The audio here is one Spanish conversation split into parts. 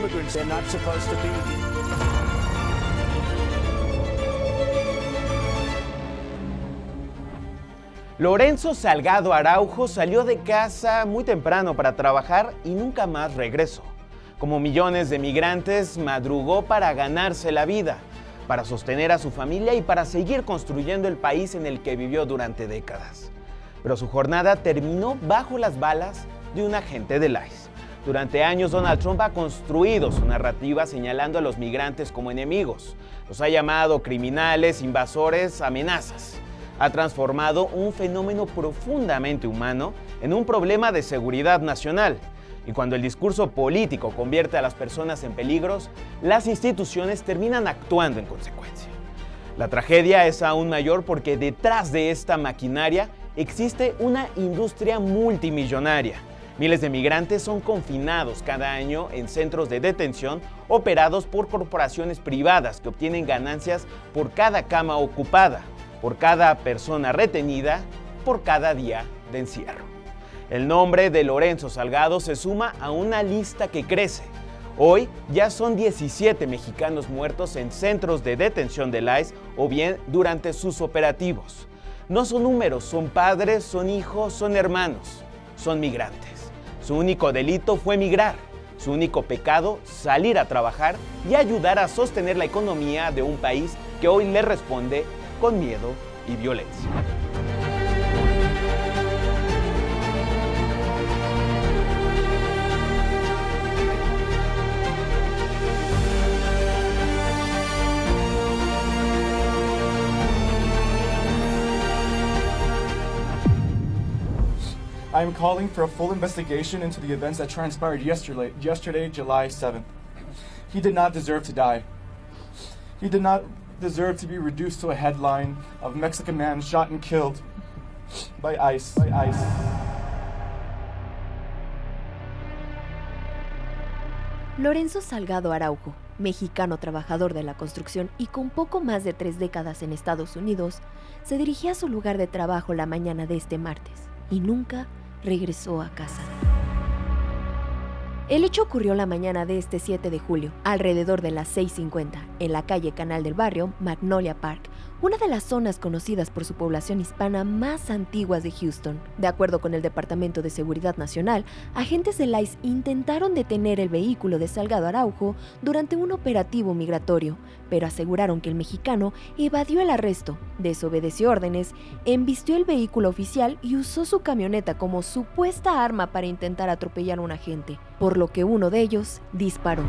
immigrants. They're not supposed to be here. Lorenzo Salgado Araujo salió de casa muy temprano para trabajar y nunca más regresó. Como millones de migrantes, madrugó para ganarse la vida, para sostener a su familia y para seguir construyendo el país en el que vivió durante décadas. Pero su jornada terminó bajo las balas de un agente del ICE. Durante años, Donald Trump ha construido su narrativa señalando a los migrantes como enemigos. Los ha llamado criminales, invasores, amenazas. Ha transformado un fenómeno profundamente humano en un problema de seguridad nacional. Y cuando el discurso político convierte a las personas en peligros, las instituciones terminan actuando en consecuencia. La tragedia es aún mayor porque detrás de esta maquinaria existe una industria multimillonaria. Miles de migrantes son confinados cada año en centros de detención operados por corporaciones privadas que obtienen ganancias por cada cama ocupada, por cada persona retenida, por cada día de encierro. El nombre de Lorenzo Salgado se suma a una lista que crece. Hoy ya son 17 mexicanos muertos en centros de detención del ICE o bien durante sus operativos. No son números, son padres, son hijos, son hermanos, son migrantes. Su único delito fue migrar. Su único pecado, salir a trabajar y ayudar a sostener la economía de un país que hoy le responde con miedo y violencia. I am calling for a full investigation into the events that transpired yesterday, July 7th. He did not deserve to die. He did not deserve to be reduced to a headline of Mexican man shot and killed by ICE. Lorenzo Salgado Araujo, mexicano trabajador de la construcción y con poco más de 3 décadas en Estados Unidos, se dirigía a su lugar de trabajo la mañana de este martes y nunca regresó a casa. El hecho ocurrió la mañana de este 7 de julio, alrededor de las 6:50, en la calle Canal del Barrio, Magnolia Park, una de las zonas conocidas por su población hispana más antiguas de Houston. De acuerdo con el Departamento de Seguridad Nacional, agentes del ICE intentaron detener el vehículo de Salgado Araujo durante un operativo migratorio, pero aseguraron que el mexicano evadió el arresto, desobedeció órdenes, embistió el vehículo oficial y usó su camioneta como supuesta arma para intentar atropellar a un agente, por lo que uno de ellos disparó.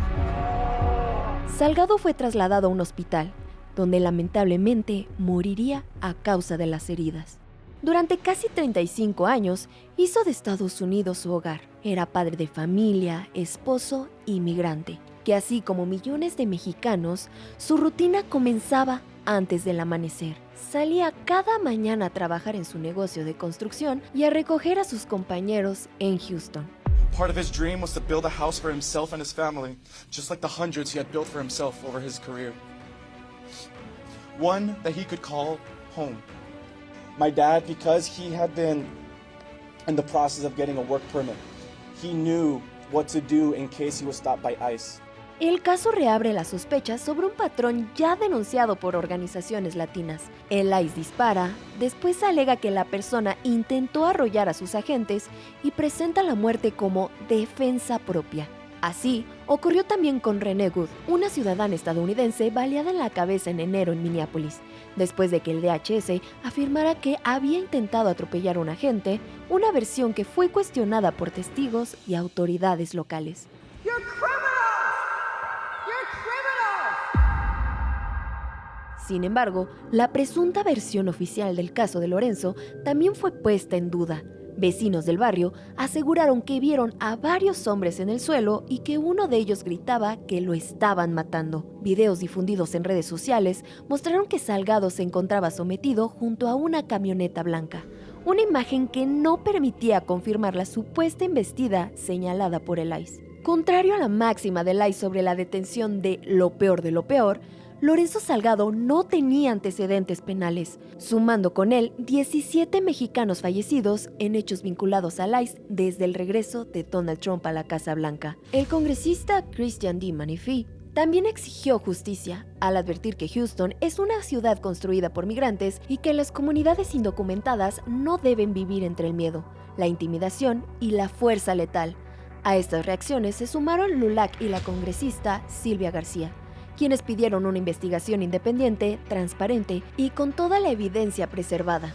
Salgado fue trasladado a un hospital, donde lamentablemente moriría a causa de las heridas. Durante casi 35 años, hizo de Estados Unidos su hogar. Era padre de familia, esposo y migrante, que así como millones de mexicanos, su rutina comenzaba antes del amanecer. Salía cada mañana a trabajar en su negocio de construcción y a recoger a sus compañeros en Houston. Part of his dream was to build a house for himself and his family, just like the hundreds he had built for himself over his career. One that he could call home. My dad, because he had been in the process of getting a work permit, he knew what to do in case he was stopped by ICE. El caso reabre las sospechas sobre un patrón ya denunciado por organizaciones latinas. El ICE dispara, después alega que la persona intentó arrollar a sus agentes y presenta la muerte como defensa propia. Así, ocurrió también con Renee Good, una ciudadana estadounidense baleada en la cabeza en enero en Minneapolis, después de que el DHS afirmara que había intentado atropellar a un agente, una versión que fue cuestionada por testigos y autoridades locales. You're criminals! You're criminals! Sin embargo, la presunta versión oficial del caso de Lorenzo también fue puesta en duda. Vecinos del barrio aseguraron que vieron a varios hombres en el suelo y que uno de ellos gritaba que lo estaban matando. Videos difundidos en redes sociales mostraron que Salgado se encontraba sometido junto a una camioneta blanca, una imagen que no permitía confirmar la supuesta embestida señalada por el ICE. Contrario a la máxima del ICE sobre la detención de lo peor, Lorenzo Salgado no tenía antecedentes penales, sumando con él 17 mexicanos fallecidos en hechos vinculados al ICE desde el regreso de Donald Trump a la Casa Blanca. El congresista Christian D. Menifee también exigió justicia al advertir que Houston es una ciudad construida por migrantes y que las comunidades indocumentadas no deben vivir entre el miedo, la intimidación y la fuerza letal. A estas reacciones se sumaron LULAC y la congresista Silvia García, quienes pidieron una investigación independiente, transparente y con toda la evidencia preservada.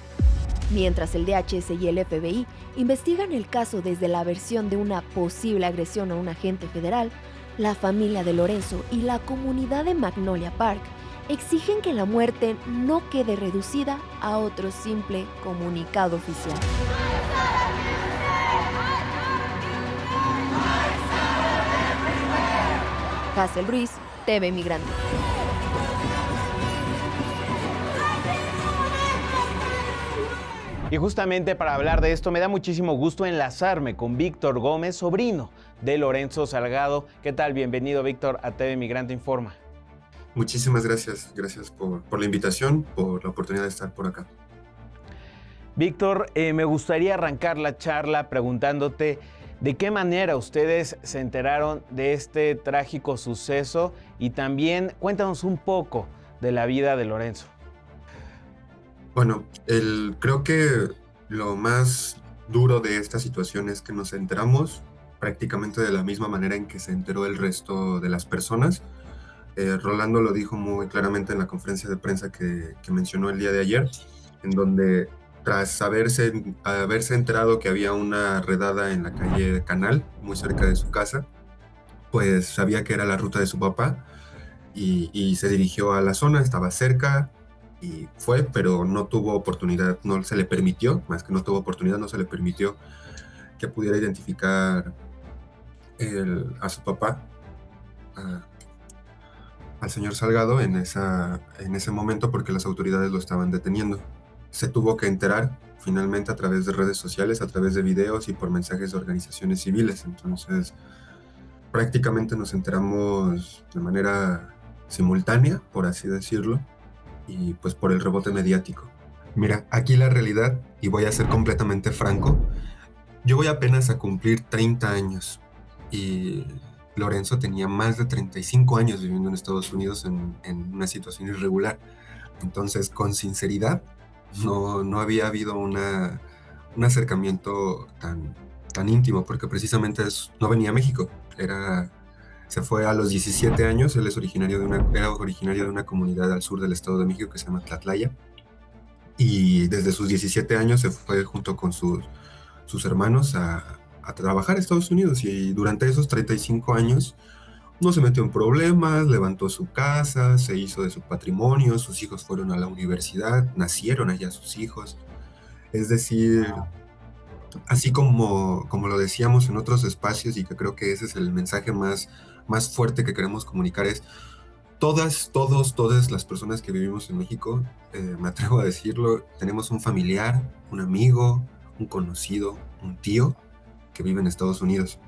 Mientras el DHS y el FBI investigan el caso desde la versión de una posible agresión a un agente federal, la familia de Lorenzo y la comunidad de Magnolia Park exigen que la muerte no quede reducida a otro simple comunicado oficial. Hazel Ruiz, TV Migrante. Y justamente para hablar de esto me da muchísimo gusto enlazarme con Víctor Gómez, sobrino de Lorenzo Salgado. ¿Qué tal? Bienvenido, Víctor, a TV Migrante Informa. Muchísimas gracias. Gracias por la invitación, por la oportunidad de estar por acá. Víctor, me gustaría arrancar la charla preguntándote de qué manera ustedes se enteraron de este trágico suceso y también cuéntanos un poco de la vida de Lorenzo. Bueno, creo que lo más duro de esta situación es que nos enteramos prácticamente de la misma manera en que se enteró el resto de las personas. Rolando lo dijo muy claramente en la conferencia de prensa que mencionó el día de ayer, en donde tras haberse enterado que había una redada en la calle Canal, muy cerca de su casa, pues sabía que era la ruta de su papá y se dirigió a la zona, estaba cerca y fue, pero no tuvo oportunidad, no se le permitió, más que no tuvo oportunidad, no se le permitió que pudiera identificar a su papá, al señor Salgado en ese momento, porque las autoridades lo estaban deteniendo. Se tuvo que enterar finalmente a través de redes sociales, a través de videos y por mensajes de organizaciones civiles. Entonces, prácticamente nos enteramos de manera simultánea, por así decirlo, y pues por el rebote mediático. Mira, aquí la realidad, y voy a ser completamente franco, yo voy apenas a cumplir 30 años y Lorenzo tenía más de 35 años viviendo en Estados Unidos en una situación irregular. Entonces, con sinceridad, no había habido un acercamiento tan íntimo, porque precisamente no venía a México. Se fue a los 17 años, él era originario de una comunidad al sur del Estado de México que se llama Tlatlaya, y desde sus 17 años se fue junto con sus hermanos a trabajar a Estados Unidos, y durante esos 35 años no se metió en problemas, levantó su casa, se hizo de su patrimonio, sus hijos fueron a la universidad, nacieron allá sus hijos. Es decir, así como lo decíamos en otros espacios, y que creo que ese es el mensaje más fuerte que queremos comunicar, es todas las personas que vivimos en México, me atrevo a decirlo, tenemos un familiar, un amigo, un conocido, un tío que vive en Estados Unidos,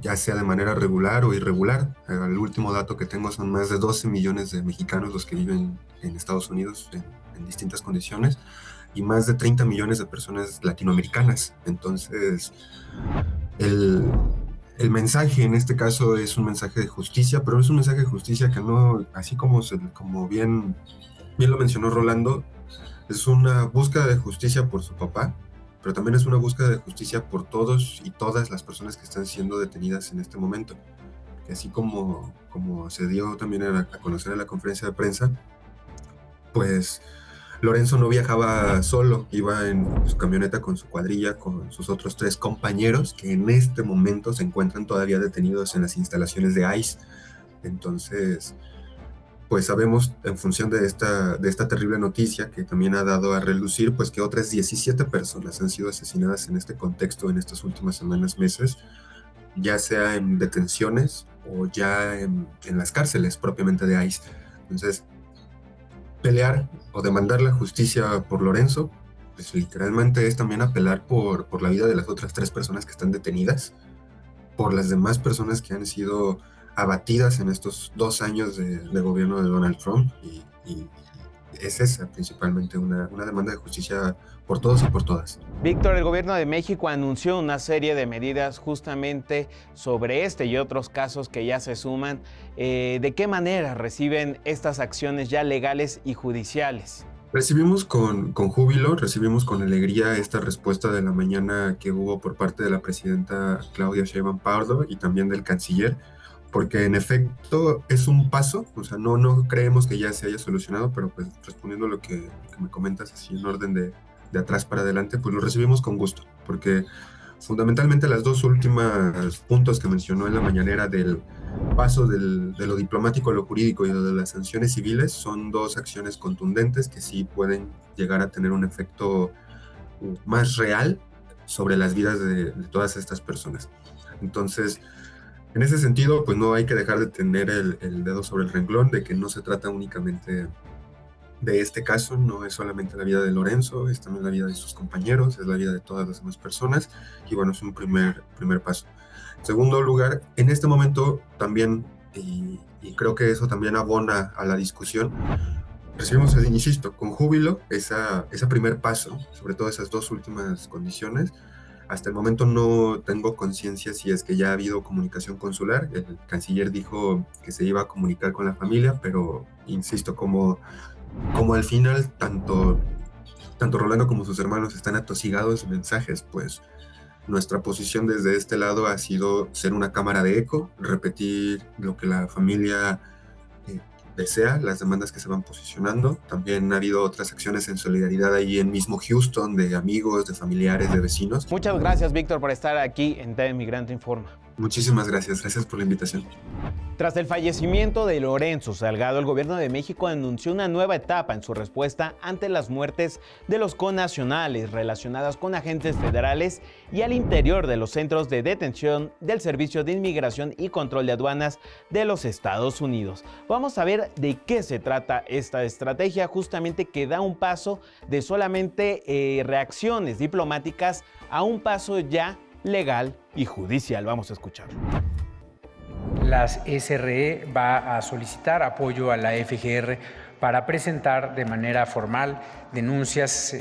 ya sea de manera regular o irregular. El último dato que tengo son más de 12 millones de mexicanos los que viven en Estados Unidos en distintas condiciones, y más de 30 millones de personas latinoamericanas. Entonces, el mensaje en este caso es un mensaje de justicia, pero es un mensaje de justicia que no, así como bien lo mencionó Rolando, es una búsqueda de justicia por su papá, pero también es una búsqueda de justicia por todos y todas las personas que están siendo detenidas en este momento. Que así como se dio también a conocer en la conferencia de prensa, pues Lorenzo no viajaba solo, iba en su camioneta con su cuadrilla, con sus otros 3 compañeros que en este momento se encuentran todavía detenidos en las instalaciones de ICE. Entonces, pues sabemos, en función de esta terrible noticia que también ha dado a relucir, pues que otras 17 personas han sido asesinadas en este contexto en estas últimas semanas, meses, ya sea en detenciones o ya en las cárceles propiamente de ICE. Entonces, pelear o demandar la justicia por Lorenzo, pues literalmente es también apelar por la vida de las otras 3 personas que están detenidas, por las demás personas que han sido abatidas en estos 2 años de gobierno de Donald Trump, y es esa principalmente una demanda de justicia por todos y por todas. Víctor, el gobierno de México anunció una serie de medidas justamente sobre este y otros casos que ya se suman. ¿De qué manera reciben estas acciones ya legales y judiciales? Recibimos con júbilo, recibimos con alegría esta respuesta de la mañana que hubo por parte de la presidenta Claudia Sheinbaum Pardo y también del canciller, porque en efecto es un paso, o sea, no creemos que ya se haya solucionado, pero pues respondiendo a lo que me comentas así en orden de atrás para adelante, pues lo recibimos con gusto, porque fundamentalmente las dos últimas puntos que mencionó en la mañanera del paso de lo diplomático a lo jurídico y de las sanciones civiles son dos acciones contundentes que sí pueden llegar a tener un efecto más real sobre las vidas de todas estas personas. Entonces, en ese sentido, pues no hay que dejar de tener el dedo sobre el renglón de que no se trata únicamente de este caso, no es solamente la vida de Lorenzo, es también la vida de sus compañeros, es la vida de todas las demás personas, y bueno, es un primer paso. En segundo lugar, en este momento también, y creo que eso también abona a la discusión, recibimos, insisto, con júbilo ese primer paso, sobre todo esas dos últimas condiciones. Hasta el momento no tengo conciencia si es que ya ha habido comunicación consular. El canciller dijo que se iba a comunicar con la familia, pero insisto, como al final tanto Rolando como sus hermanos están atosigados de mensajes, pues nuestra posición desde este lado ha sido ser una cámara de eco, repetir lo que la familia desea, las demandas que se van posicionando. También ha habido otras acciones en solidaridad ahí en mismo Houston, de amigos, de familiares, de vecinos. Muchas gracias, Víctor, por estar aquí en TV Migrante Informa. Muchísimas gracias por la invitación. Tras el fallecimiento de Lorenzo Salgado, el gobierno de México anunció una nueva etapa en su respuesta ante las muertes de los connacionales relacionadas con agentes federales y al interior de los centros de detención del Servicio de Inmigración y Control de Aduanas de los Estados Unidos. Vamos a ver de qué se trata esta estrategia, justamente que da un paso de solamente reacciones diplomáticas a un paso ya legal y judicial. Vamos a escuchar. Las SRE va a solicitar apoyo a la FGR para presentar de manera formal denuncias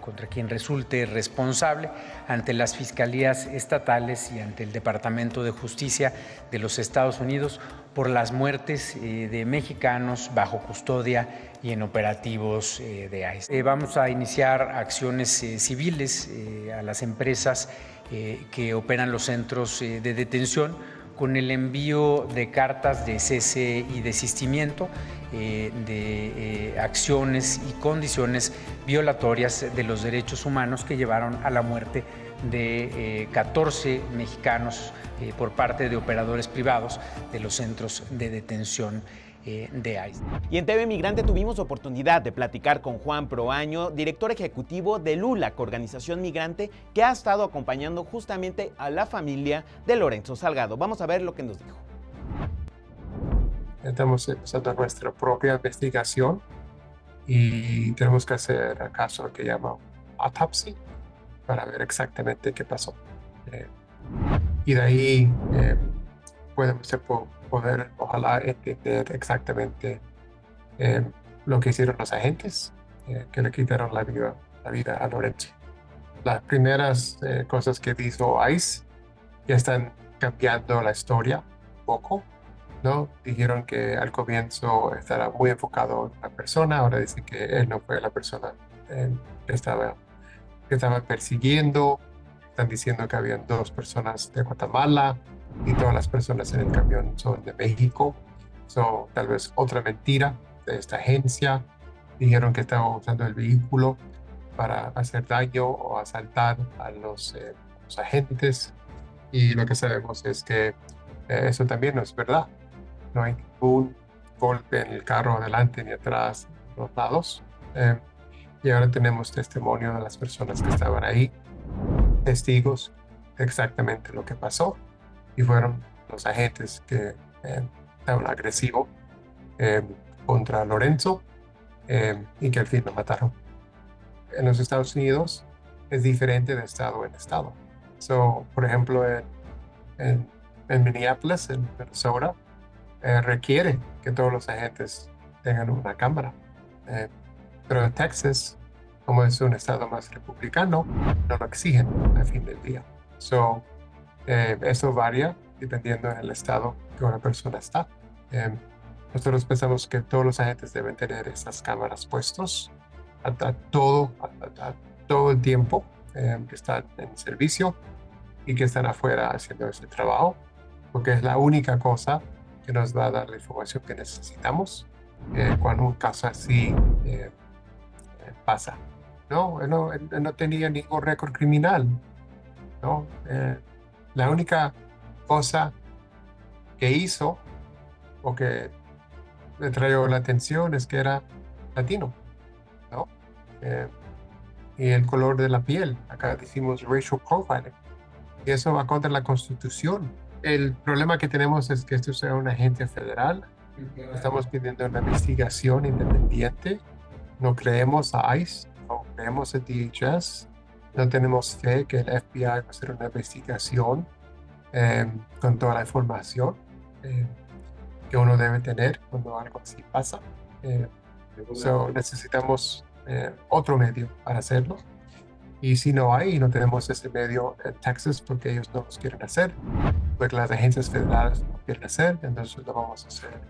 contra quien resulte responsable ante las fiscalías estatales y ante el Departamento de Justicia de los Estados Unidos por las muertes de mexicanos bajo custodia y en operativos de ICE. Vamos a iniciar acciones civiles a las empresas que operan los centros de detención con el envío de cartas de cese y desistimiento de acciones y condiciones violatorias de los derechos humanos que llevaron a la muerte de 14 mexicanos por parte de operadores privados de los centros de detención de ICE. Y en TV Migrante tuvimos oportunidad de platicar con Juan Proaño, director ejecutivo de LULAC, organización migrante que ha estado acompañando justamente a la familia de Lorenzo Salgado. Vamos a ver lo que nos dijo. Estamos empezando nuestra propia investigación y tenemos que hacer acaso lo que llama autopsia para ver exactamente qué pasó. Y de ahí podemos poder, ojalá, entender exactamente lo que hicieron los agentes que le quitaron la vida a Lorenzo. Las primeras cosas que hizo ICE ya están cambiando la historia un poco, ¿no? Dijeron que al comienzo estaba muy enfocado en la persona, ahora dicen que él no fue la persona que estaba persiguiendo. Están diciendo que habían 2 personas de Guatemala y todas las personas en el camión son de México. Tal vez otra mentira de esta agencia. Dijeron que estaba usando el vehículo para hacer daño o asaltar a los agentes. Y lo que sabemos es que eso también no es verdad. No hay ningún golpe en el carro adelante ni atrás, en los lados. Y ahora tenemos testimonio de las personas que estaban ahí, testigos de exactamente lo que pasó. Y fueron los agentes que estaban agresivos contra Lorenzo y que al fin lo mataron. En los Estados Unidos es diferente de estado en estado. Por ejemplo, en en Minneapolis, en Minnesota, requiere que todos los agentes tengan una cámara. Pero en Texas, como es un estado más republicano, no lo exigen al fin del día. Eso varía dependiendo del estado que una persona está. Nosotros pensamos que todos los agentes deben tener esas cámaras puestos a todo el tiempo que están en servicio y que están afuera haciendo ese trabajo, porque es la única cosa que nos va a dar la información que necesitamos cuando un caso así pasa. Él no tenía ningún récord criminal, ¿no? La única cosa que hizo o que le trajo la atención es que era latino, ¿no? Y el color de la piel, acá decimos racial profiling, y eso va contra la Constitución. El problema que tenemos es que esto sea un agente federal. Estamos pidiendo una investigación independiente. No creemos a ICE, no creemos a DHS, no tenemos fe que el FBI va a hacer una investigación con toda la información que uno debe tener cuando algo así pasa. Necesitamos otro medio para hacerlo. Y si no tenemos ese medio en Texas porque ellos no los quieren hacer, porque las agencias federales no quieren hacer, entonces lo vamos a hacer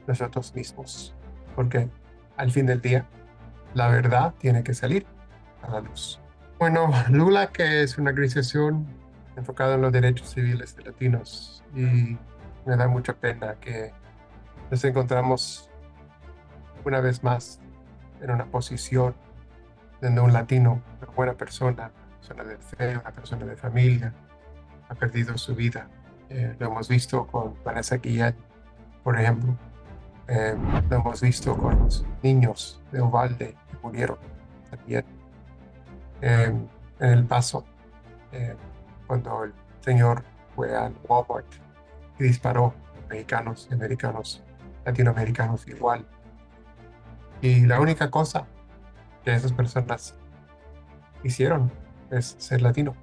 nosotros mismos. Porque al fin del día, la verdad tiene que salir a la luz. Bueno, LULAC es una organización enfocada en los derechos civiles de latinos y me da mucha pena que nos encontramos una vez más en una posición donde un latino, una buena persona, una persona de fe, una persona de familia, ha perdido su vida. Lo hemos visto con Vanessa Guillen, por ejemplo. Lo hemos visto con los niños de Uvalde que murieron también. En El Paso, cuando el señor fue al Walmart y disparó mexicanos, americanos, latinoamericanos igual. Y la única cosa que esas personas hicieron es ser latino.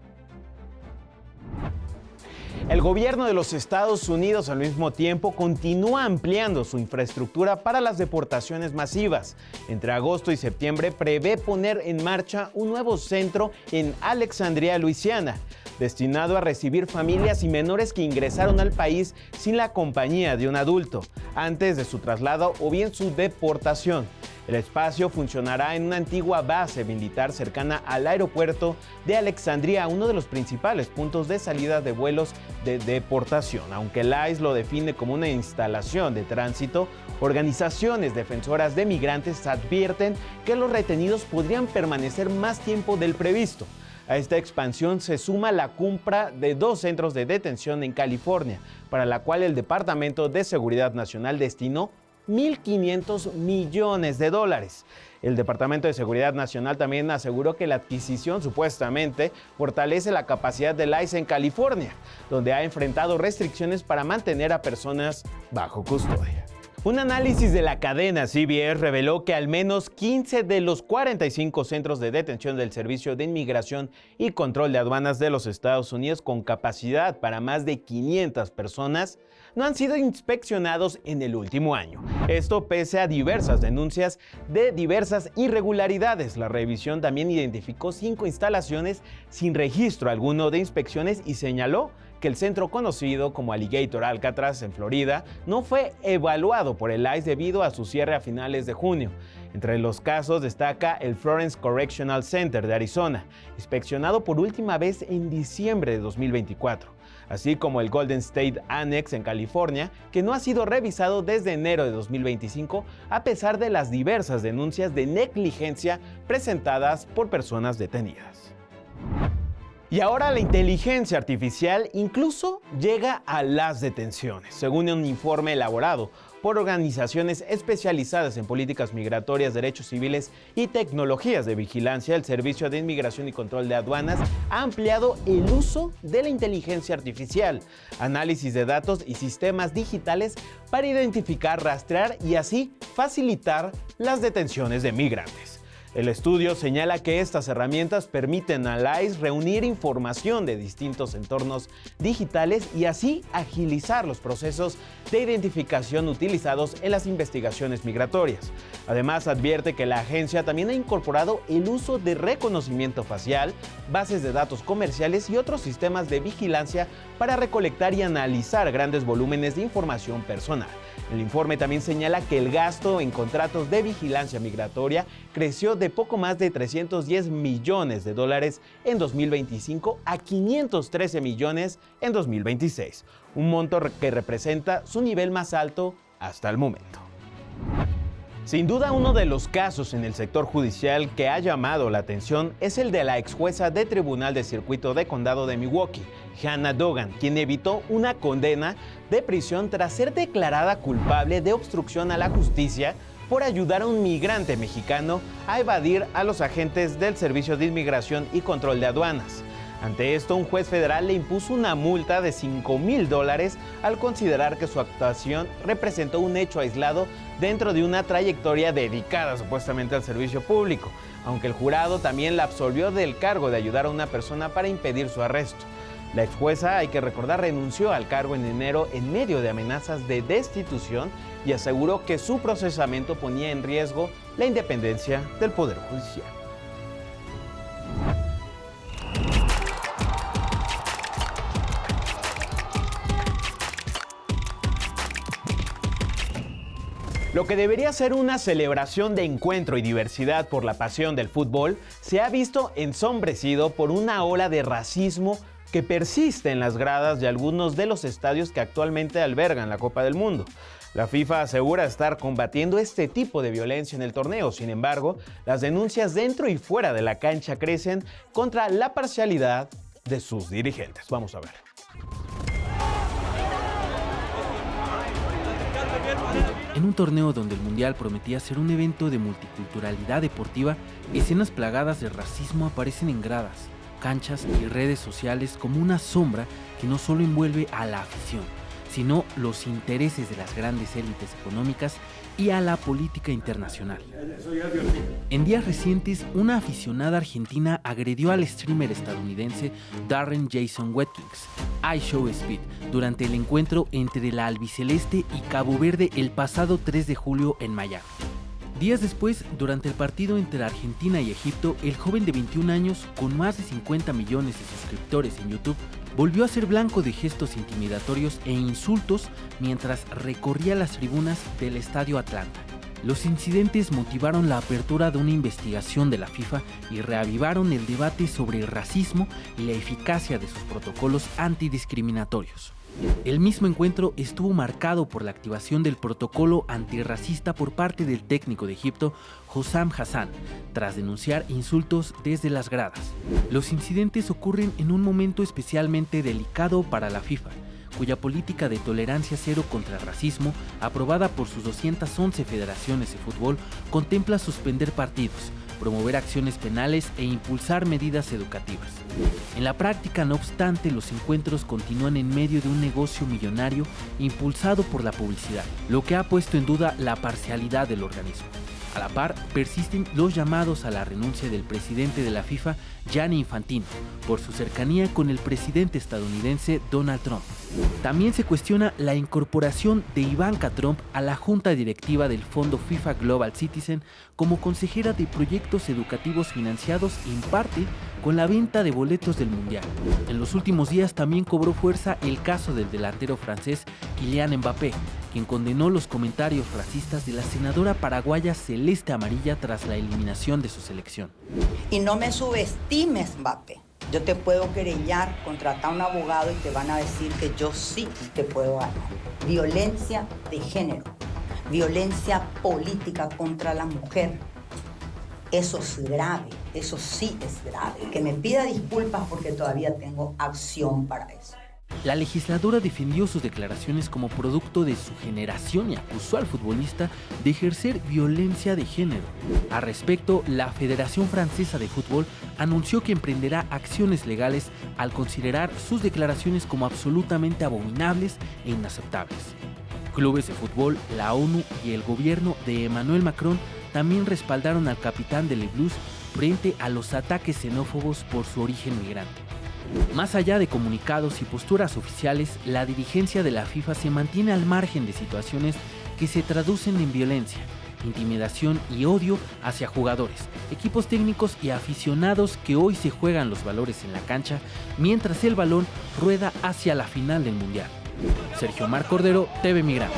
El gobierno de los Estados Unidos al mismo tiempo continúa ampliando su infraestructura para las deportaciones masivas. Entre agosto y septiembre prevé poner en marcha un nuevo centro en Alexandria, Luisiana, destinado a recibir familias y menores que ingresaron al país sin la compañía de un adulto, antes de su traslado o bien su deportación. El espacio funcionará en una antigua base militar cercana al aeropuerto de Alexandria, uno de los principales puntos de salida de vuelos de deportación. Aunque el ICE lo define como una instalación de tránsito, organizaciones defensoras de migrantes advierten que los retenidos podrían permanecer más tiempo del previsto. A esta expansión se suma la compra de 2 centros de detención en California, para la cual el Departamento de Seguridad Nacional destinó $1.500 millones. El Departamento de Seguridad Nacional también aseguró que la adquisición supuestamente fortalece la capacidad del ICE en California, donde ha enfrentado restricciones para mantener a personas bajo custodia. Un análisis de la cadena CBS reveló que al menos 15 de los 45 centros de detención del Servicio de Inmigración y Control de Aduanas de los Estados Unidos, con capacidad para más de 500 personas, no han sido inspeccionados en el último año. Esto pese a diversas denuncias de diversas irregularidades. La revisión también identificó 5 instalaciones sin registro alguno de inspecciones y señaló que el centro conocido como Alligator Alcatraz en Florida no fue evaluado por el ICE debido a su cierre a finales de junio. Entre los casos destaca el Florence Correctional Center de Arizona, inspeccionado por última vez en diciembre de 2024, así como el Golden State Annex en California, que no ha sido revisado desde enero de 2025 a pesar de las diversas denuncias de negligencia presentadas por personas detenidas. Y ahora la inteligencia artificial incluso llega a las detenciones. Según un informe elaborado por organizaciones especializadas en políticas migratorias, derechos civiles y tecnologías de vigilancia, el Servicio de Inmigración y Control de Aduanas ha ampliado el uso de la inteligencia artificial, análisis de datos y sistemas digitales para identificar, rastrear y así facilitar las detenciones de migrantes. El estudio señala que estas herramientas permiten al ICE reunir información de distintos entornos digitales y así agilizar los procesos de identificación utilizados en las investigaciones migratorias. Además, advierte que la agencia también ha incorporado el uso de reconocimiento facial, bases de datos comerciales y otros sistemas de vigilancia para recolectar y analizar grandes volúmenes de información personal. El informe también señala que el gasto en contratos de vigilancia migratoria creció de poco más de $310 millones en 2025 a 513 millones en 2026, un monto que representa su nivel más alto hasta el momento. Sin duda, uno de los casos en el sector judicial que ha llamado la atención es el de la ex jueza de Tribunal de Circuito de Condado de Milwaukee, Hannah Duggan, quien evitó una condena de prisión tras ser declarada culpable de obstrucción a la justicia por ayudar a un migrante mexicano a evadir a los agentes del Servicio de Inmigración y Control de Aduanas. Ante esto, un juez federal le impuso una multa de $5,000 al considerar que su actuación representó un hecho aislado dentro de una trayectoria dedicada supuestamente al servicio público, aunque el jurado también la absolvió del cargo de ayudar a una persona para impedir su arresto. La ex jueza, hay que recordar, renunció al cargo en enero en medio de amenazas de destitución y aseguró que su procesamiento ponía en riesgo la independencia del Poder Judicial. Lo que debería ser una celebración de encuentro y diversidad por la pasión del fútbol se ha visto ensombrecido por una ola de racismo que persiste en las gradas de algunos de los estadios que actualmente albergan la Copa del Mundo. La FIFA asegura estar combatiendo este tipo de violencia en el torneo. Sin embargo, las denuncias dentro y fuera de la cancha crecen contra la parcialidad de sus dirigentes. Vamos a ver. En un torneo donde el Mundial prometía ser un evento de multiculturalidad deportiva, escenas plagadas de racismo aparecen en gradas, canchas y redes sociales como una sombra que no solo envuelve a la afición, sino los intereses de las grandes élites económicas y a la política internacional. En días recientes, una aficionada argentina agredió al streamer estadounidense Darren Jason Watkins, iShowSpeed, durante el encuentro entre la albiceleste y Cabo Verde el pasado 3 de julio en Miami. Días después, durante el partido entre Argentina y Egipto, el joven de 21 años, con más de 50 millones de suscriptores en YouTube, volvió a ser blanco de gestos intimidatorios e insultos mientras recorría las tribunas del Estadio Atlanta. Los incidentes motivaron la apertura de una investigación de la FIFA y reavivaron el debate sobre el racismo y la eficacia de sus protocolos antidiscriminatorios. El mismo encuentro estuvo marcado por la activación del protocolo antirracista por parte del técnico de Egipto, Hossam Hassan, tras denunciar insultos desde las gradas. Los incidentes ocurren en un momento especialmente delicado para la FIFA, cuya política de tolerancia cero contra el racismo, aprobada por sus 211 federaciones de fútbol, contempla suspender partidos, promover acciones penales e impulsar medidas educativas. En la práctica, no obstante, los encuentros continúan en medio de un negocio millonario impulsado por la publicidad, lo que ha puesto en duda la parcialidad del organismo. A la par, persisten los llamados a la renuncia del presidente de la FIFA, Gianni Infantino, por su cercanía con el presidente estadounidense Donald Trump. También se cuestiona la incorporación de Ivanka Trump a la junta directiva del Fondo FIFA Global Citizen como consejera de proyectos educativos financiados en parte con la venta de boletos del Mundial. En los últimos días también cobró fuerza el caso del delantero francés Kylian Mbappé, quien condenó los comentarios racistas de la senadora paraguaya Celeste Amarilla tras la eliminación de su selección. Y no me subestimes, Mbappé. Yo te puedo querellar, contratar a un abogado y te van a decir que yo sí te puedo ganar. Violencia de género, violencia política contra la mujer. Eso es grave, eso sí es grave. Que me pida disculpas porque todavía tengo acción para eso. La legisladora defendió sus declaraciones como producto de su generación y acusó al futbolista de ejercer violencia de género. Al respecto, la Federación Francesa de Fútbol anunció que emprenderá acciones legales al considerar sus declaraciones como absolutamente abominables e inaceptables. Clubes de fútbol, la ONU y el gobierno de Emmanuel Macron también respaldaron al capitán de Le Blues frente a los ataques xenófobos por su origen migrante. Más allá de comunicados y posturas oficiales, la dirigencia de la FIFA se mantiene al margen de situaciones que se traducen en violencia, intimidación y odio hacia jugadores, equipos técnicos y aficionados que hoy se juegan los valores en la cancha mientras el balón rueda hacia la final del Mundial. Sergio Mar Cordero, TV Migrante.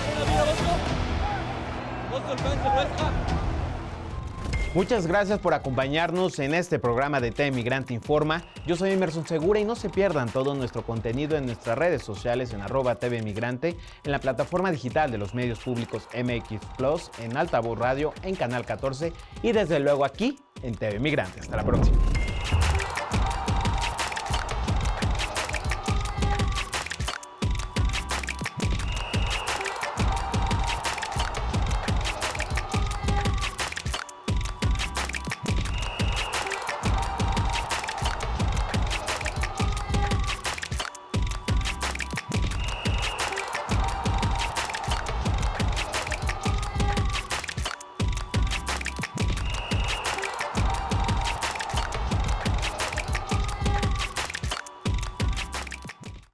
Muchas gracias por acompañarnos en este programa de TV Migrante Informa. Yo soy Emerson Segura y no se pierdan todo nuestro contenido en nuestras redes sociales en @TV Migrante, en la plataforma digital de los medios públicos MX Plus, en Altavoz Radio, en Canal 14 y desde luego aquí en TV Migrante. Hasta la próxima.